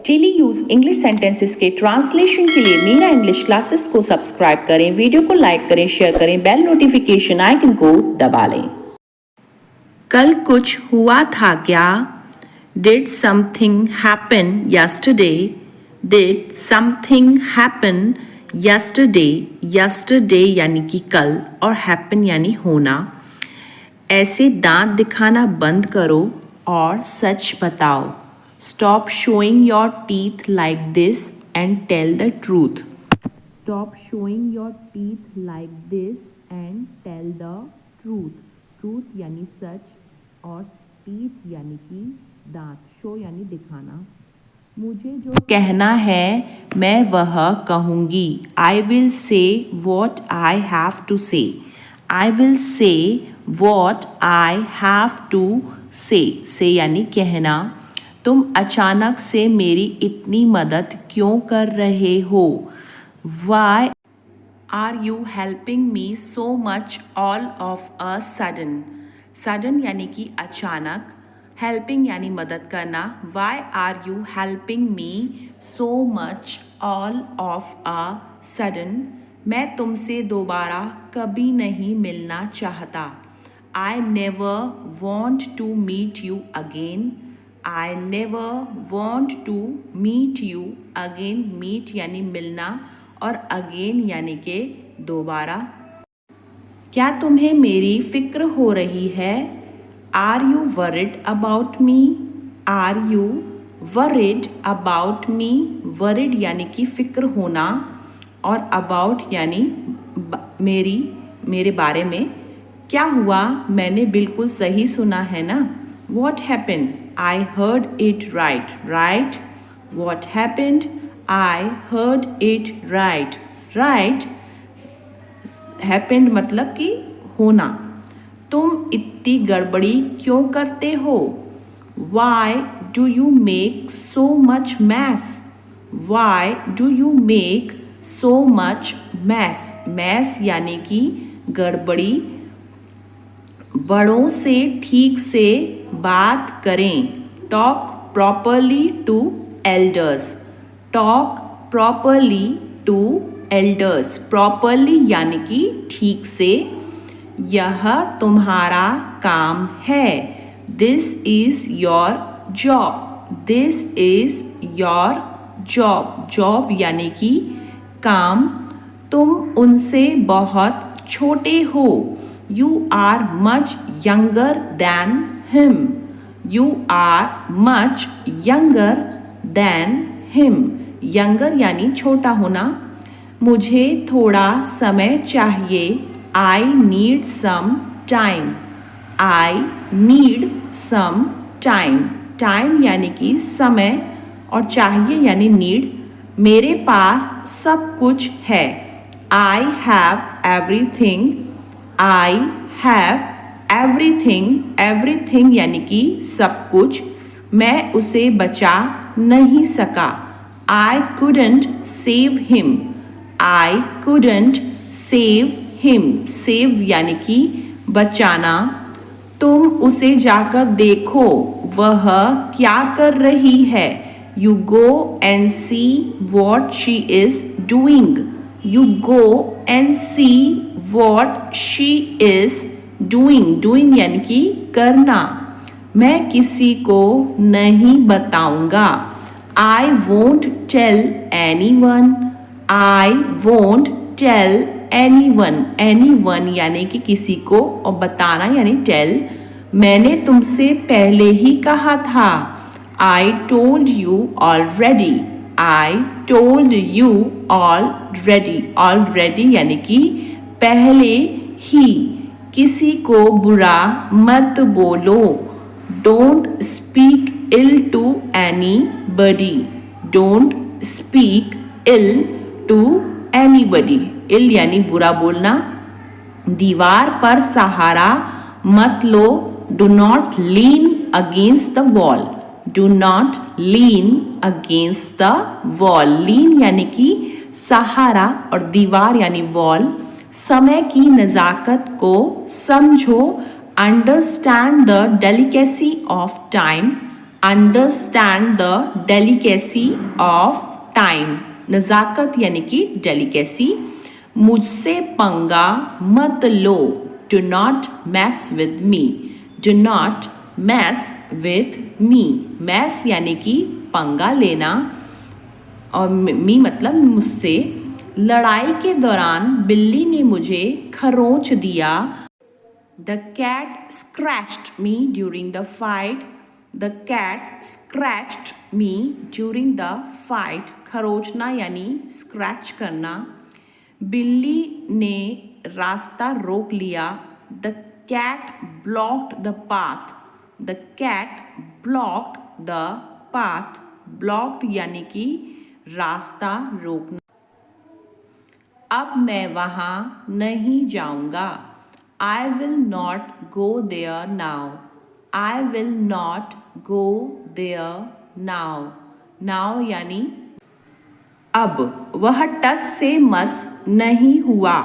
Daily use English sentences के translation के लिए मेरा इंग्लिश क्लासेस को सब्सक्राइब करें, वीडियो को लाइक करें, शेयर करें, बेल नोटिफिकेशन आइकन को दबा लें। कल कुछ हुआ था क्या? Did something happen yesterday? Did something happen yesterday? Yesterday यानी कि कल और happen यानी होना। ऐसे दांत दिखाना बंद करो और सच बताओ। Stop showing your teeth like this and tell the truth. Stop showing your teeth like this and tell the truth. Truth यानी सच और teeth यानी कि दांत। शो यानी दिखाना। मुझे जो कहना है मैं वह कहूँगी। I will say what I have to say. I will say what I have to say. Say यानी कहना। तुम अचानक से मेरी इतनी मदद क्यों कर रहे हो? Why are you helping me so much all of a sudden? Sudden यानी कि अचानक। Helping यानी मदद करना। Why are you helping me so much all of a sudden? मैं तुमसे दोबारा कभी नहीं मिलना चाहता। I never want to meet you again. I never want to meet you again. Meet यानी मिलना और again यानी के दोबारा। क्या तुम्हें मेरी फिक्र हो रही है? Are you worried about me? Are you worried about me? Worried यानी कि फिक्र होना और about यानी मेरे बारे में। क्या हुआ? मैंने बिल्कुल सही सुना है ना? What happened? I heard it right. Right? What happened? I heard it right. Right? Happened मतलब कि होना। तुम इतनी गड़बड़ी क्यों करते हो? Why do you make so much mess? Why do you make so much mess? Mess यानी कि गड़बड़ी। बड़ों से ठीक से बात करें। Talk properly to elders. Talk properly to elders. Properly यानी कि ठीक से। यह तुम्हारा काम है। This is your job. This is your job. Job यानी कि काम। तुम उनसे बहुत छोटे हो। You are much younger than him. You are much younger than him. Younger यानी छोटा होना। मुझे थोड़ा समय चाहिए। I need some time. I need some time. Time यानी कि समय और चाहिए यानी need। मेरे पास सब कुछ है। I have everything. I have everything. Everything यानी कि सब कुछ। मैं उसे बचा नहीं सका। I couldn't save him. I couldn't save him. Save यानी कि बचाना। तुम उसे जाकर देखो वह क्या कर रही है। You go and see what she is doing. You go and see what she is doing. Doing यानी कि करना। मैं किसी को नहीं बताऊंगा। I won't tell anyone. I won't tell anyone. Anyone यानी कि किसी को और बताना यानी tell। मैंने तुमसे पहले ही कहा था। I told you already. I told you already. Already यानी कि पहले ही। किसी को बुरा मत बोलो। Don't speak ill to anybody. Don't speak ill to anybody. Ill यानी बुरा बोलना। दीवार पर सहारा मत लो। Do not lean against the wall. Do not lean against the wall. Lean यानी कि सहारा और दीवार यानी वॉल। समय की नज़ाकत को समझो। Understand the delicacy of time. Understand the delicacy of time, नज़ाकत यानी कि डेलिकेसी। मुझसे पंगा मत लो, do not mess with me, do not mess with me. Mess यानी कि पंगा लेना और मी मतलब मुझसे। लड़ाई के दौरान बिल्ली ने मुझे खरोंच दिया। The cat scratched me during the fight, the cat scratched me during the fight. खरोचना यानी स्क्रैच करना। बिल्ली ने रास्ता रोक लिया। The cat blocked the path, the cat blocked the path. Blocked यानी कि रास्ता रोकना। अब मैं वहाँ नहीं जाऊँगा। I will not go there now, I will not go there now. Now यानी अब। वह टस से मस नहीं हुआ।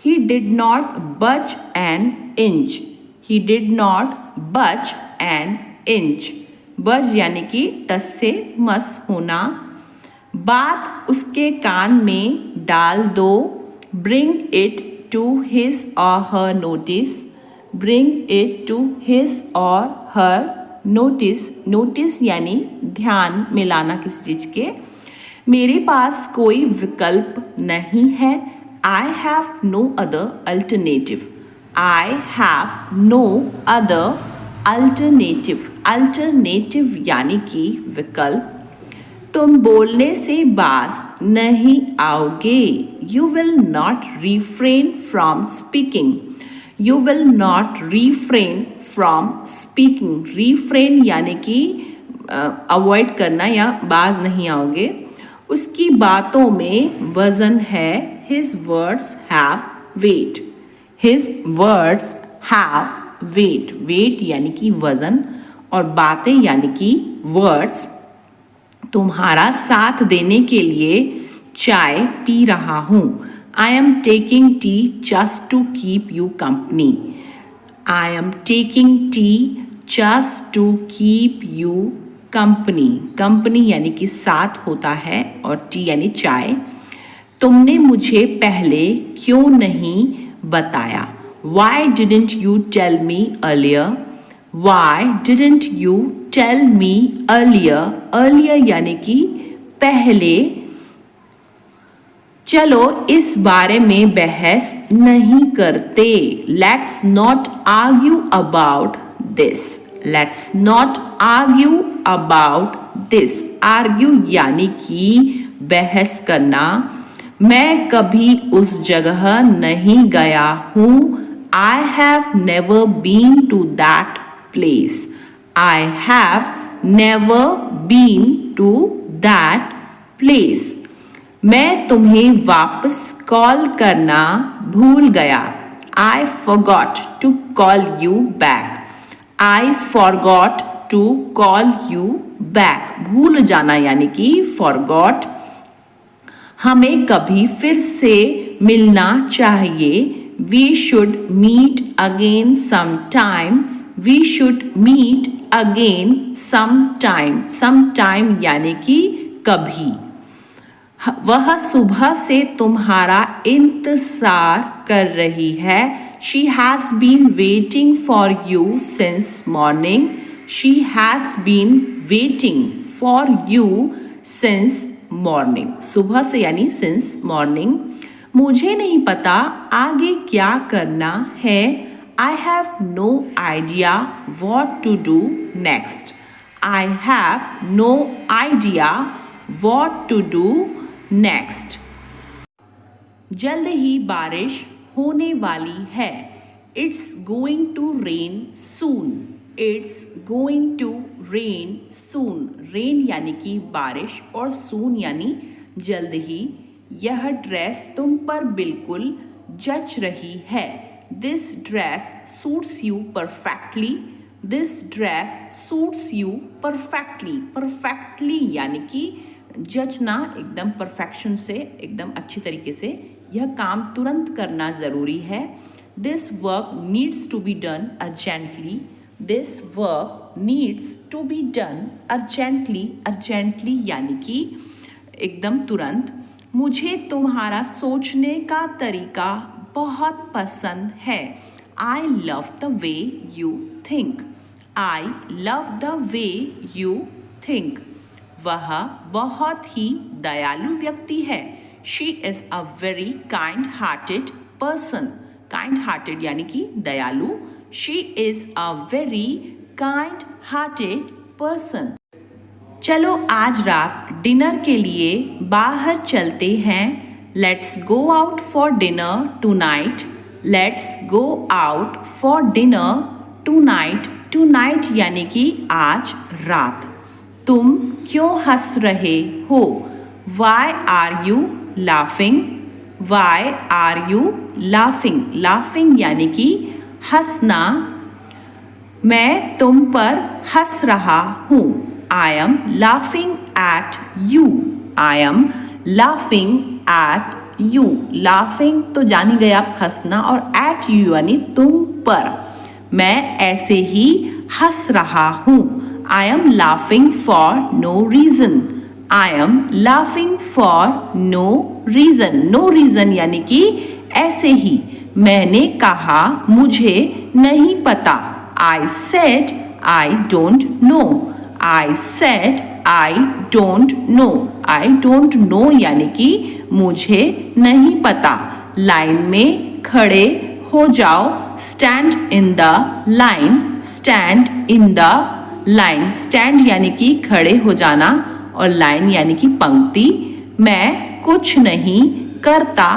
ही डिड नॉट बच an inch, he did not बच एन इंच। बच यानी कि टस से मस होना। बात उसके कान में डाल दो। Bring it to his or her notice, bring it to his or her notice. Notice यानी ध्यान मिलाना किसी चीज़ के। मेरे पास कोई विकल्प नहीं है। I have no other alternative, I have no other alternative. Alternative यानी कि विकल्प। तुम बोलने से बाज नहीं आओगे। You will not refrain from speaking, you will not refrain from speaking. Refrain यानी कि अवॉइड करना या बाज नहीं आओगे। उसकी बातों में वजन है। His words have weight, his words have weight. Weight यानी कि वजन और बातें यानी कि वर्ड्स। तुम्हारा साथ देने के लिए चाय पी रहा हूँ। I am taking tea just to keep you company, I am taking tea just to keep you company. Company यानी कि साथ होता है और टी यानी चाय। तुमने मुझे पहले क्यों नहीं बताया। Why didn't you tell me earlier, why didn't you tell me earlier. Earlier यानी कि पहले। चलो इस बारे में बहस नहीं करते। Let's not argue about this, let's not argue about this. Argue यानी कि बहस करना। मैं कभी उस जगह नहीं गया हूँ। I have never been to that place, I have never been to that place. मैं तुम्हें वापस कॉल करना भूल गया। I forgot to call you back, I forgot to call you back. भूल जाना यानी कि फॉरगॉट। हमें कभी फिर से मिलना चाहिए। We should meet again some time, we should meet again some time. Some time यानी कि कभी। वह सुबह से तुम्हारा इंतजार कर रही है। She has been waiting for you since morning, she has been waiting for you since morning. सुबह से यानी सिंस मॉर्निंग। मुझे नहीं पता आगे क्या करना है। I have no idea what to do next, I have no idea what to do next. जल्द ही बारिश होने वाली है। It's going to rain soon, it's going to rain soon. Rain यानी कि बारिश और सून यानी जल्द ही। यह ड्रेस तुम पर बिल्कुल जच रही है। This dress suits you perfectly, this dress suits you perfectly. Perfectly यानी कि जचना एकदम परफेक्शन से, एकदम अच्छी तरीके से। यह काम तुरंत करना ज़रूरी है। This work needs to be done urgently, this work needs to be done urgently, urgently यानी कि एकदम तुरंत। मुझे तुम्हारा सोचने का तरीका बहुत पसंद है। I love the way you think. I love the way you think. वह बहुत ही दयालु व्यक्ति है। She is a very kind hearted person. Kind hearted यानी कि दयालु। She is a very kind hearted person. चलो आज रात डिनर के लिए बाहर चलते हैं। Let's go out for dinner tonight. Let's go out for dinner tonight. Tonight यानी कि आज रात। तुम क्यों हंस रहे हो? Why are you laughing? Why are you laughing? Laughing यानी कि हंसना। मैं तुम पर हंस रहा हूँ। I am laughing at you. I am laughing at you. Laughing तो जानी गई आप हंसना, और at you यानी तुम पर। मैं ऐसे ही हंस रहा हूँ। I am laughing for no reason. I am laughing for no reason. No reason यानी कि ऐसे ही। मैंने कहा मुझे नहीं पता। I said I don't know. I said I don't know. I don't know यानी कि मुझे नहीं पता। लाइन में खड़े हो जाओ। Stand in the line. Stand in the line. Stand यानी कि खड़े हो जाना, और line यानी कि पंक्ति। मैं कुछ नहीं करता।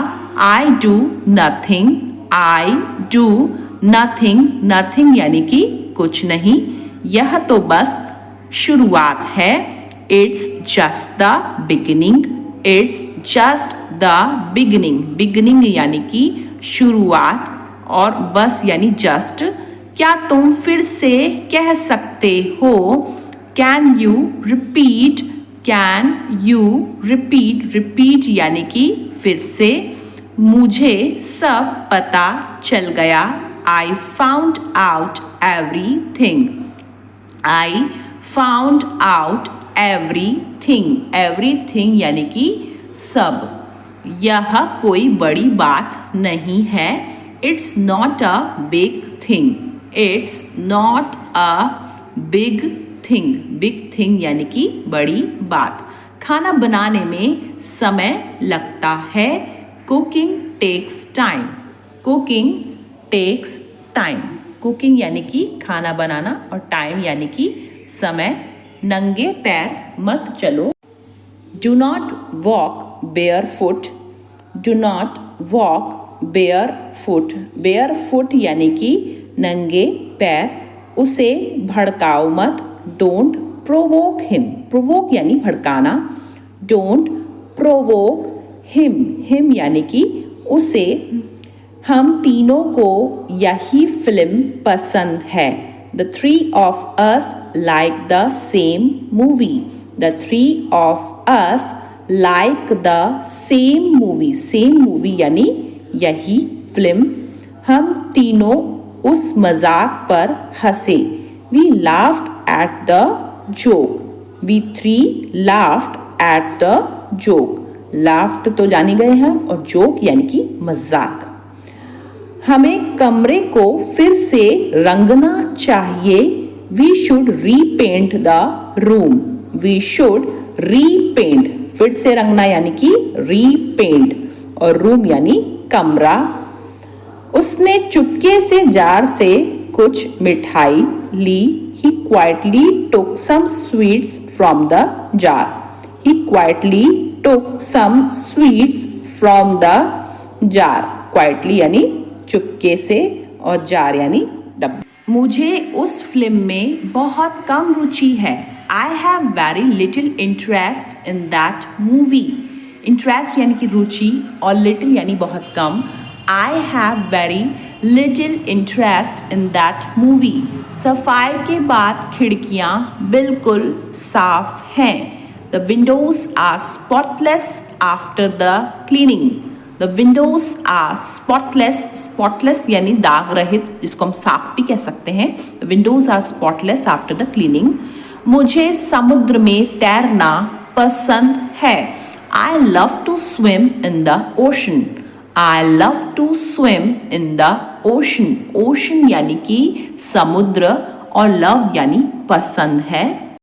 I do nothing. I do nothing. Nothing यानी कि कुछ नहीं। यह तो बस शुरुआत है। It's just the beginning. It's just the beginning. Beginning यानी कि शुरुआत, और बस यानी just। क्या तुम फिर से कह सकते हो? Can you repeat? Can you repeat? Repeat यानी कि फिर से। मुझे सब पता चल गया। I found out everything. I found out everything. Everything यानी कि सब। यह कोई बड़ी बात नहीं है। It's not a big thing. It's not a big thing. Big thing यानी कि बड़ी बात। खाना बनाने में समय लगता है। Cooking takes time. Cooking takes time. Cooking यानी कि खाना बनाना, और time यानी कि समय। नंगे पैर मत चलो। Do not walk barefoot. Do not walk barefoot. Barefoot यानी कि नंगे पैर। उसे भड़काओ मत। Don't provoke him. Provoke यानी भड़काना। Don't provoke him. Him यानी कि उसे। हम तीनों को यही फिल्म पसंद है। The three of us like the same movie. The three of us like the same movie. Same movie यानी यही फिल्म। हम तीनों उस मजाक पर हंसे। We laughed at the joke. We three laughed at the joke. Laughed तो जानी गए हैं, और joke यानी कि मजाक। हमें कमरे को फिर से रंगना चाहिए। We should repaint the room. We should repaint. फिर से रंगना यानी कि repaint, और room यानी कमरा। उसने चुपके से जार से कुछ मिठाई ली। He quietly took some sweets from the jar. He quietly took some sweets from the jar. Quietly यानी चुपके से, और जार यानी डब्बा। मुझे उस फिल्म में बहुत कम रुचि है। I have very little interest in that movie. Interest यानी कि रुचि, और little यानी बहुत कम। I have very little interest in that movie. सफाई के बाद खिड़कियाँ बिल्कुल साफ हैं। The windows are spotless after the cleaning. The windows are spotless, spotless यानी दाग रहित, जिसको हम साफ भी कह सकते हैं। Windows are spotless after the cleaning. मुझे समुद्र में तैरना पसंद है। I love to swim in the ocean. I love to swim in the ocean. Ocean यानी कि समुद्र और लव यानी पसंद है।